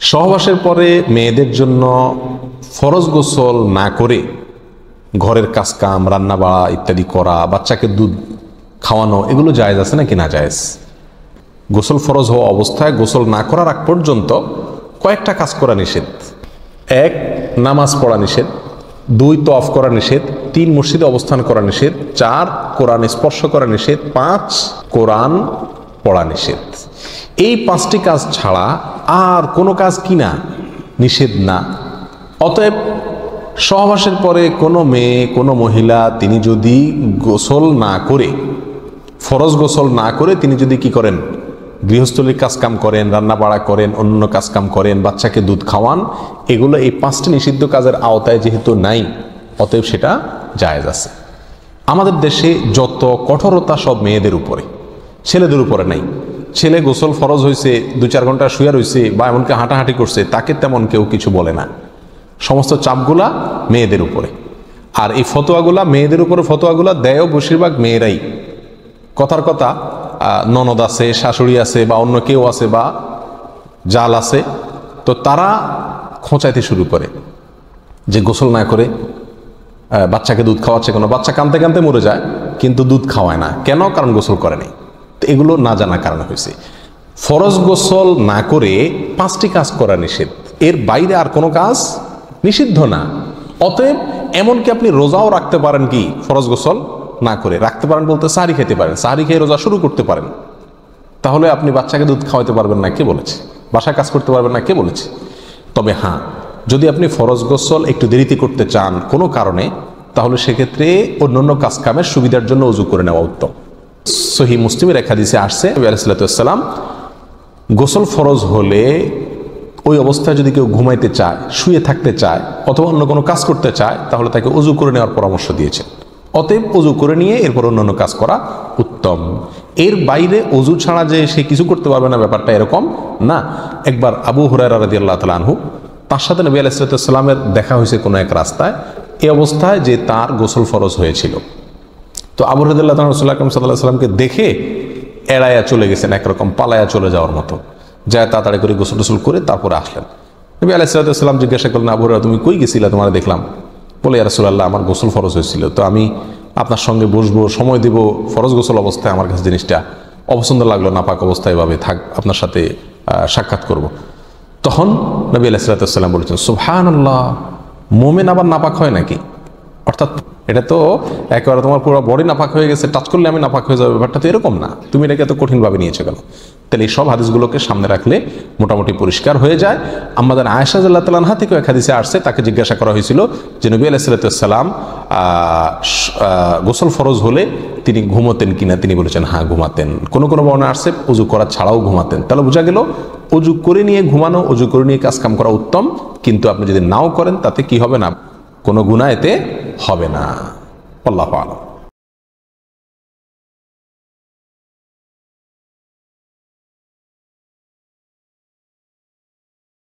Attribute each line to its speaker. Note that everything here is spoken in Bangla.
Speaker 1: সহবাসের পরে মেয়েদের জন্য ফরজ গোসল না করে ঘরের কাজকাম রান্না বাড়া ইত্যাদি করা, বাচ্চাকে দুধ খাওয়ানো, এগুলো জায়েজ আছে নাকি না জায়েজ? গোসল ফরজ হওয়া অবস্থায় গোসল না করার আগ পর্যন্ত কয়েকটা কাজ করা নিষেধ। 1, নামাজ পড়া নিষেধ। 2, তওয়াফ করা নিষেধ। 3, মসজিদে অবস্থান করা নিষেধ। 4, কোরআন স্পর্শ করা নিষেধ। 5, কোরআন পড়া নিষেধ। এই 5টি কাজ ছাড়া আর কোনো কাজ কিনা নিষেধ না। অতএব সহবাসের পরে কোনো মেয়ে, কোনো মহিলা তিনি যদি গোসল না করে, ফরজ গোসল না করে তিনি যদি কি করেন, গৃহস্থলীর কাজকাম করেন, রান্না বাড়া করেন, অন্য কাজকাম করেন, বাচ্চাকে দুধ খাওয়ান, এগুলো এই 5টি নিষিদ্ধ কাজের আওতায় যেহেতু নাই, অতএব সেটা জায়েজ আছে। আমাদের দেশে যত কঠোরতা সব মেয়েদের উপরে, ছেলেদের উপরে নাই। ছেলে গোসল ফরজ হয়েছে, 2-4 ঘন্টা শুয়ে রয়েছে বা এমনকি হাঁটাহাঁটি করছে, তাকে তেমন কেউ কিছু বলে না। সমস্ত চাপগুলা মেয়েদের উপরে। আর এই ফতোয়াগুলা মেয়েদের উপরে, ফতোয়াগুলা দেয়ও বেশিরভাগ মেয়েরাই। কথার কথা, ননদ আছে, শাশুড়ি আছে বা অন্য কেউ আছে বা জাল আছে, তো তারা খোঁচাইতে শুরু করে যে গোসল না করে বাচ্চাকে দুধ খাওয়াচ্ছে। কোনো বাচ্চা কাঁদতে কাঁদতে মরে যায় কিন্তু দুধ খাওয়ায় না, কেন? কারণ গোসল করেনি। তো এগুলো না জানার কারণে হয়েছে। ফরজ গোসল না করে 5টি কাজ করা নিষেধ, এর বাইরে আর কোনো কাজ নিষিদ্ধ না। অতএব এমনকি আপনি রোজাও রাখতে পারেন, কি ফরজ গোসল না করে রাখতে পারেন বলতে সাহরি খেতে পারেন, সাহরি খেয়ে রোজা শুরু করতে পারেন। তাহলে আপনি বাচ্চাকে দুধ খাওয়াতে পারবেন না, কে বলেছে? বাসায় কাজ করতে পারবেন না, কে বলেছে? তবে হ্যাঁ, যদি আপনি ফরজ গোসল একটু দেরিতে করতে চান কোনো কারণে, তাহলে সেক্ষেত্রে অন্যান্য কাজ কামের সুবিধার জন্য ওযু করে নেওয়া উত্তম। সহিহ মুসলিমের এক হাদিসে আসছে, নবী আলাইহিস সালাতু ওয়াস সালাম গোসল ফরজ হলে ওই অবস্থায় যদি কেউ ঘুমাইতে চায়, শুয়ে থাকতে চায় অথবা অন্য কোনো কাজ করতে চায়, তাহলে তাকে ওযু করে নেওয়ার পরামর্শ দিয়েছেন। অতএব ওযু করে নিয়ে এরপর অন্যান্য কাজ করা উত্তম। এর বাইরে ওযু ছাড়া যে সে কিছু করতে পারবে না, ব্যাপারটা এরকম না। একবার আবু হুরায়রা রাদিয়াল্লাহু তাআলা আনহু, তার সাথে নবী আলাইহিস সালাতু ওয়াস সালামের দেখা হয়েছে কোনো এক রাস্তায়, এই অবস্থায় যে তার গোসল ফরজ হয়েছিল। তো আবু হুরায়রা রাদিয়াল্লাহু তাআলা রাসূলুল্লাহ সাল্লাল্লাহু আলাইহি ওয়াসাল্লামকে দেখে এড়াইয়া চলে গেছেন, একরকম পালায়া চলে যাওয়ার মতো, যায় তাড়াতাড়ি করে গোসল টোসল করে তারপরে আসলেন। নবী আলাইহিস সালাতু ওয়াস সালাম জিজ্ঞাসা করলেন, আবু হুরায়রা তুমি কই গেছিলা? তোমার দেখলাম। বলে, ইয়া রাসূলুল্লাহ, আমার গোসল ফরজ হয়েছিল, তো আমি আপনার সঙ্গে বসবো, সময় দেব, ফরজ গোসল অবস্থায় আমার কাছে জিনিসটা অপছন্দ লাগলো, নাপাক অবস্থায় এভাবে থাক, আপনার সাথে সাক্ষাৎ করব। তখন নবী আলাইহিস সালাতু ওয়াস সালাম বলেছেন, সুবহানাল্লাহ, মুমিন আবার নাপাক হয় নাকি? অর্থাৎ এটা তো একেবারে তোমার পুরো বডি নাপাক হয়ে গেছে, টাচ করলে আমি নাপাক হয়ে যাবে, ব্যাপারটা তো এরকম না। তুমি এটাকে এত কঠিনভাবে নিয়েছো কেন? তাহলে এই সব হাদিসগুলোকে সামনে রাখলে মোটামুটি পরিষ্কার হয়ে যায়। আমাদের আয়েশা রাদিয়াল্লাহু তাআলা আনহা থেকে এক হাদিসে আসছে, তাকে জিজ্ঞাসা করা হয়েছিল যে নবী আলাইহিস সালাতু ওয়াস সালাম গোসল ফরজ হলে তিনি ঘুমাতেন কিনা? তিনি বলেছেন হ্যাঁ ঘুমাতেন। কোনো কোনো বর্ণনা আসছে ওযু করা ছাড়াও ঘুমাতেন। তাহলে বোঝা গেল ওযু করে নিয়ে ঘুমানো, ওযু করে নিয়ে কাজ কাম করা উত্তম, কিন্তু আপনি যদি নাও করেন তাতে কি হবে না, কোনো গুনাহ এতে হবে না। আল্লাহু আ'লাম।